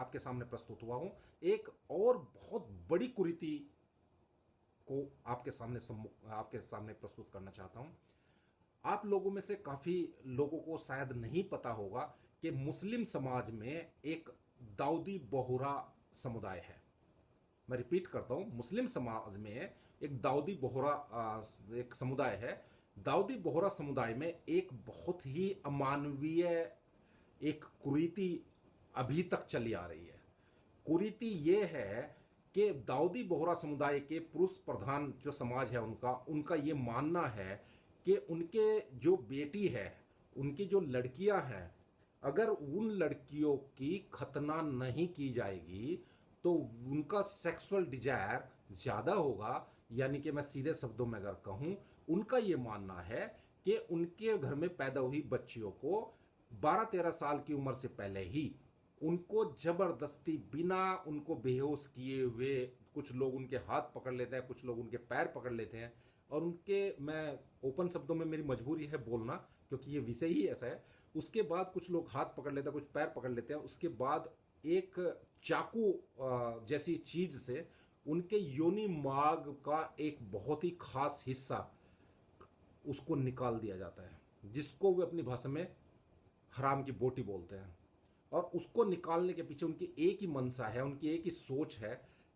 आपके सामने प्रस्तुत हुआ हूं। एक और बहुत बड़ी कुरीति को आपके सामने प्रस्तुत करना चाहता हूं। आप लोगों में से काफी लोगों को शायद नहीं पता होगा कि मुस्लिम समाज में एक दाऊदी बोहरा समुदाय है। मैं रिपीट करता हूं, मुस्लिम समाज में एक दाऊदी बोहरा एक समुदाय है। दाऊदी बोहरा समुदाय में एक बहुत ही अमानवीय एक कुरीति अभी तक चली आ रही है। कुरीति ये है कि दाऊदी बोहरा समुदाय के पुरुष प्रधान जो समाज है उनका ये मानना है कि उनके जो बेटी है, उनकी जो लड़कियां हैं, अगर उन लड़कियों की खतना नहीं की जाएगी तो उनका सेक्सुअल डिजायर ज्यादा होगा। यानी कि मैं सीधे शब्दों में अगर कहूं, उनका यह मानना है कि उनके घर में पैदा हुई बच्चियों को 12-13 साल की उम्र से पहले ही उनको जबरदस्ती बिना उनको बेहोश किए हुए, कुछ लोग उनके हाथ पकड़ लेते हैं, कुछ लोग उनके पैर पकड़ लेते हैं और मैं ओपन शब्दों में मेरी मजबूरी है बोलना क्योंकि ये विषय ही ऐसा है। उसके बाद कुछ लोग हाथ पकड़ लेते हैं, कुछ पैर पकड़ लेते हैं। उसके बाद एक चाकू जैसी चीज से उनके योनि मार्ग का एक बहुत ही खास हिस्सा उसको निकाल दिया जाता है, जिसको वे अपनी भाषा में हराम की बोटी बोलते हैं। और उसको निकालने के पीछे उनकी एक ही मंशा है, उनकी एक ही सोच है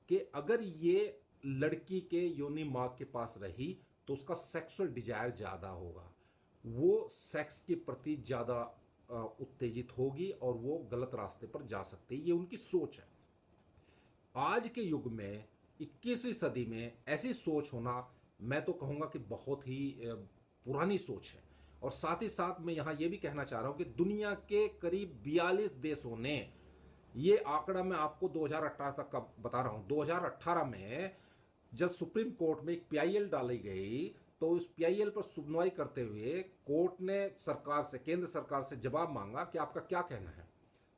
कि अगर ये लड़की के योनि मार्ग के पास रही तो उसका सेक्सुअल डिजायर ज्यादा होगा, वो सेक्स के प्रति ज्यादा उत्तेजित होगी और वो गलत रास्ते पर जा सकती है। ये उनकी सोच है। आज के युग में 21वीं सदी में ऐसी सोच होना, मैं तो कहूंगा कि बहुत ही पुरानी सोच है। और साथ ही साथ मैं यहां यह भी कहना चाह रहा हूं कि दुनिया के करीब 42 देशों ने, ये आंकड़ा मैं आपको 2018 तक का बता रहा हूं, 2018 में जब सुप्रीम कोर्ट में एक पीआईएल डाली गई तो उस पीआईएल पर सुनवाई करते हुए कोर्ट ने केंद्र सरकार से जवाब मांगा कि आपका क्या कहना है।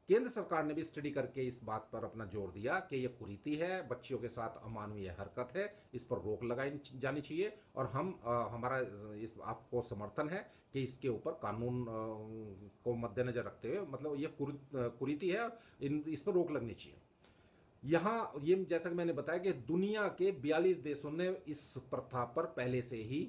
केंद्र सरकार ने भी स्टडी करके इस बात पर अपना जोर दिया कि यह कुरीति है, बच्चियों के साथ अमानवीय हरकत है, इस पर रोक लगाई जानी चाहिए और हमारा इस आपको समर्थन है कि इसके ऊपर कानून को मद्देनजर रखते हुए, मतलब यह कुरीति है, इस पर रोक लगनी चाहिए। यहां ये जैसा कि मैंने बताया कि दुनिया के 42 देशों ने इस प्रथा पर पहले से ही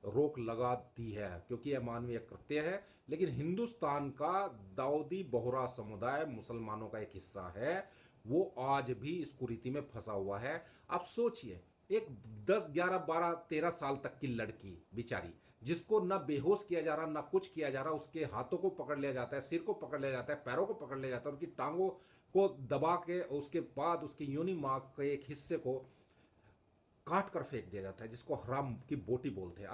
रोक लगा दी है क्योंकि यह मानवीय कृत्य है। लेकिन हिंदुस्तान का दाऊदी बोहरा समुदाय मुसलमानों का एक हिस्सा है, वो आज भी इस कुरीति में फंसा हुआ है। आप सोचिए, एक 10, 11, 12, 13 साल तक की लड़की बेचारी, जिसको ना बेहोश किया जा रहा, ना कुछ किया जा रहा, उसके हाथों को पकड़ लिया जाता है, सिर को पकड़ लिया जाता है, पैरों को पकड़ लिया जाता है, उनकी टांगों को दबा के उसके बाद उसके योनि मार्ग के एक हिस्से को काट कर फेंक दिया जाता है, जिसको हराम की बोटी बोलते हैं।